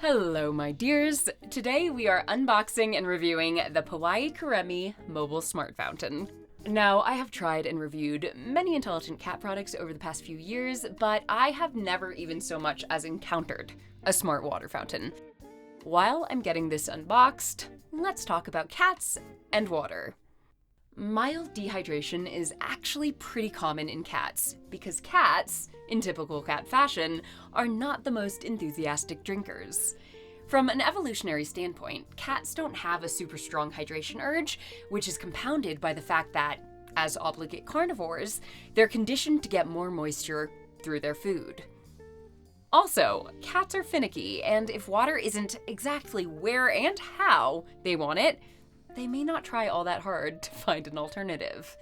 Hello, my dears. Today we are unboxing and reviewing the PAWAii Caremi mobile smart fountain. Now, I have tried and reviewed many intelligent cat products over the past few years, but I have never even so much as encountered a smart water fountain. While I'm getting this unboxed, let's talk about cats and water. Mild dehydration is actually pretty common in cats because cats, in typical cat fashion, are not the most enthusiastic drinkers. From an evolutionary standpoint, cats don't have a super strong hydration urge, which is compounded by the fact that, as obligate carnivores, they're conditioned to get more moisture through their food. Also, cats are finicky, and if water isn't exactly where and how they want it, they may not try all that hard to find an alternative.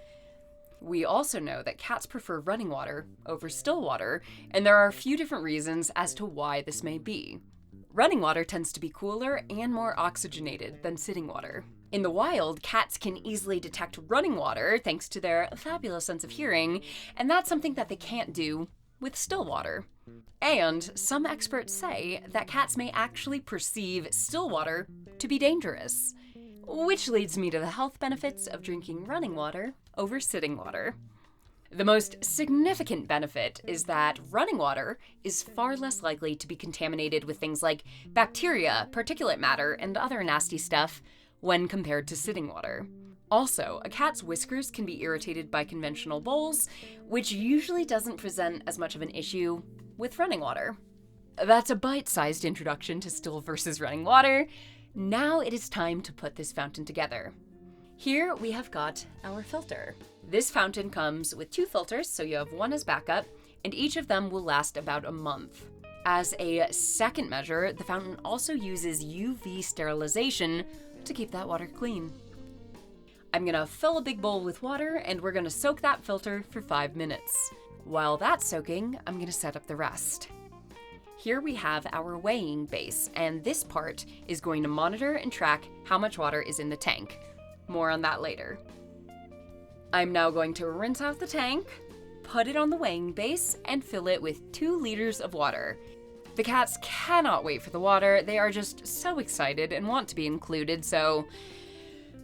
We also know that cats prefer running water over still water, and there are a few different reasons as to why this may be. Running water tends to be cooler and more oxygenated than sitting water. In the wild, cats can easily detect running water thanks to their fabulous sense of hearing, and that's something that they can't do with still water. And some experts say that cats may actually perceive still water to be dangerous. Which leads me to the health benefits of drinking running water over sitting water. The most significant benefit is that running water is far less likely to be contaminated with things like bacteria, particulate matter, and other nasty stuff when compared to sitting water. Also, a cat's whiskers can be irritated by conventional bowls, which usually doesn't present as much of an issue with running water. That's a bite-sized introduction to still versus running water. Now it is time to put this fountain together. Here we have got our filter. This fountain comes with 2 filters, so you have one as backup, and each of them will last about a month. As a second measure, the fountain also uses UV sterilization to keep that water clean. I'm gonna fill a big bowl with water, and we're gonna soak that filter for 5 minutes. While that's soaking, I'm gonna set up the rest. Here we have our weighing base, and this part is going to monitor and track how much water is in the tank. More on that later. I'm now going to rinse out the tank, put it on the weighing base, and fill it with 2 liters of water. The cats cannot wait for the water. They are just so excited and want to be included, so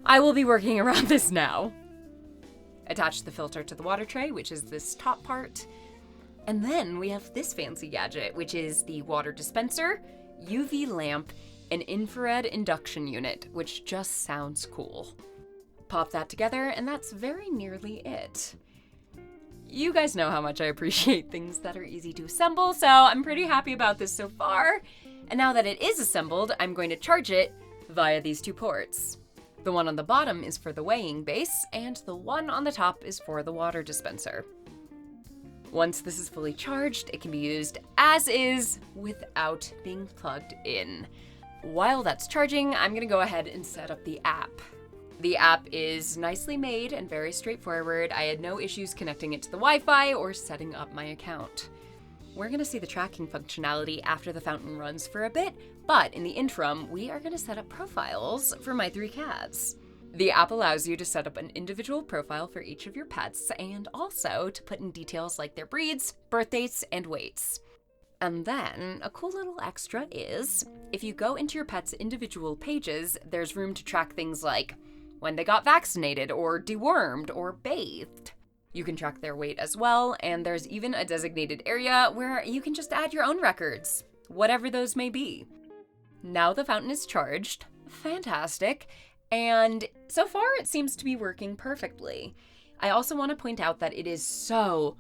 I will be working around this now. Attach the filter to the water tray, which is this top part. And then we have this fancy gadget, which is the water dispenser, UV lamp, and infrared induction unit, which just sounds cool. Pop that together, and that's very nearly it. You guys know how much I appreciate things that are easy to assemble, so I'm pretty happy about this so far. And now that it is assembled, I'm going to charge it via these 2 ports. The one on the bottom is for the weighing base, and the one on the top is for the water dispenser. Once this is fully charged, it can be used as is without being plugged in. While that's charging, I'm gonna go ahead and set up the app. The app is nicely made and very straightforward. I had no issues connecting it to the Wi-Fi or setting up my account. We're gonna see the tracking functionality after the fountain runs for a bit, but in the interim, we are gonna set up profiles for my 3 cats. The app allows you to set up an individual profile for each of your pets and also to put in details like their breeds, birth dates, and weights. And then, a cool little extra is, if you go into your pet's individual pages, there's room to track things like when they got vaccinated or dewormed or bathed. You can track their weight as well, and there's even a designated area where you can just add your own records, whatever those may be. Now the fountain is charged. Fantastic. And so far, it seems to be working perfectly. I also want to point out that it is so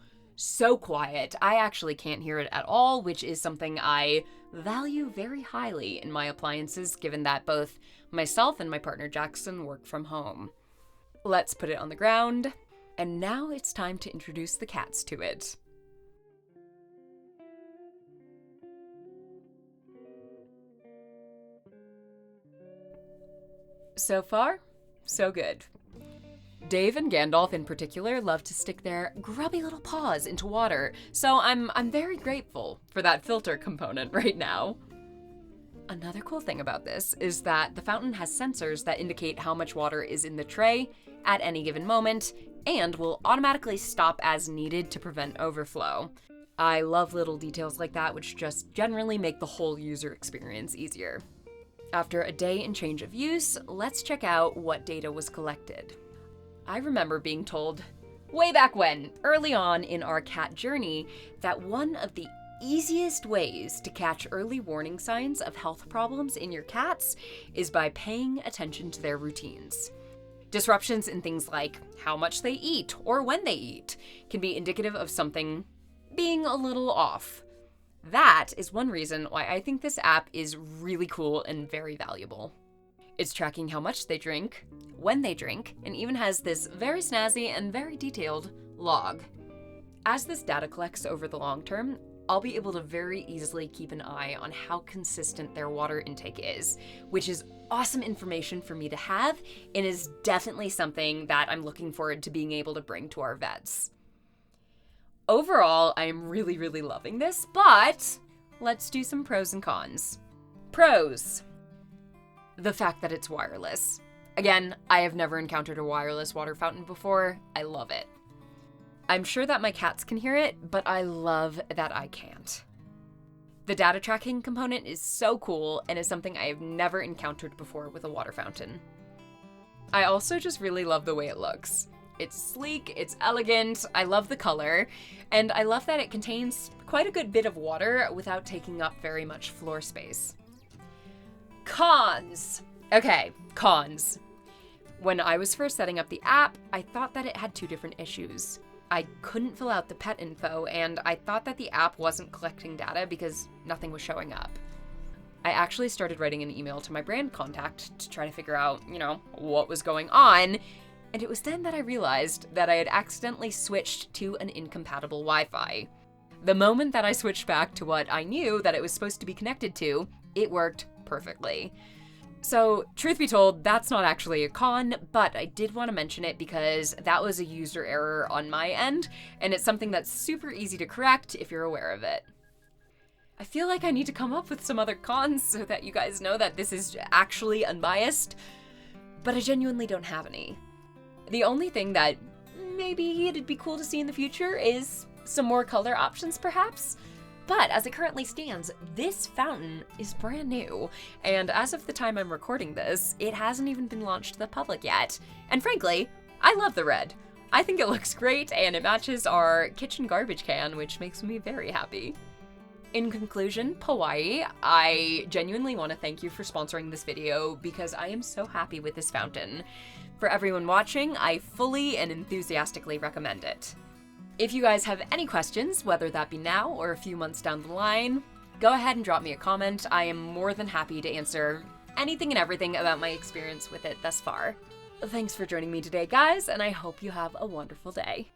quiet. I actually can't hear it at all, which is something I value very highly in my appliances, given that both myself and my partner Jackson work from home. Let's put it on the ground, and now it's time to introduce the cats to it. So far, so good. Dave and Gandalf in particular love to stick their grubby little paws into water, so I'm very grateful for that filter component right now. Another cool thing about this is that the fountain has sensors that indicate how much water is in the tray at any given moment and will automatically stop as needed to prevent overflow. I love little details like that, which just generally make the whole user experience easier. After a day and change of use, let's check out what data was collected. I remember being told way back when, early on in our cat journey, that one of the easiest ways to catch early warning signs of health problems in your cats is by paying attention to their routines. Disruptions in things like how much they eat or when they eat can be indicative of something being a little off. That is one reason why I think this app is really cool and very valuable. It's tracking how much they drink, when they drink, and even has this very snazzy and very detailed log. As this data collects over the long term, I'll be able to very easily keep an eye on how consistent their water intake is, which is awesome information for me to have and is definitely something that I'm looking forward to being able to bring to our vets. Overall, I am really, really loving this, but let's do some pros and cons. Pros. The fact that it's wireless. Again, I have never encountered a wireless water fountain before. I love it. I'm sure that my cats can hear it, but I love that I can't. The data tracking component is so cool and is something I have never encountered before with a water fountain. I also just really love the way it looks. It's sleek, it's elegant, I love the color, and I love that it contains quite a good bit of water without taking up very much floor space. Cons. Okay, cons. When I was first setting up the app, I thought that it had two different issues. I couldn't fill out the pet info, and I thought that the app wasn't collecting data because nothing was showing up. I actually started writing an email to my brand contact to try to figure out, what was going on, and it was then that I realized that I had accidentally switched to an incompatible Wi-Fi. The moment that I switched back to what I knew that it was supposed to be connected to, it worked perfectly. So, truth be told, that's not actually a con, but I did want to mention it because that was a user error on my end, and it's something that's super easy to correct if you're aware of it. I feel like I need to come up with some other cons so that you guys know that this is actually unbiased, but I genuinely don't have any. The only thing that maybe it'd be cool to see in the future is some more color options, perhaps. But as it currently stands, this fountain is brand new, and as of the time I'm recording this, it hasn't even been launched to the public yet. And frankly, I love the red. I think it looks great, and it matches our kitchen garbage can, which makes me very happy. In conclusion, PAWAii, I genuinely want to thank you for sponsoring this video because I am so happy with this fountain. For everyone watching, I fully and enthusiastically recommend it. If you guys have any questions, whether that be now or a few months down the line, go ahead and drop me a comment. I am more than happy to answer anything and everything about my experience with it thus far. Thanks for joining me today, guys, and I hope you have a wonderful day.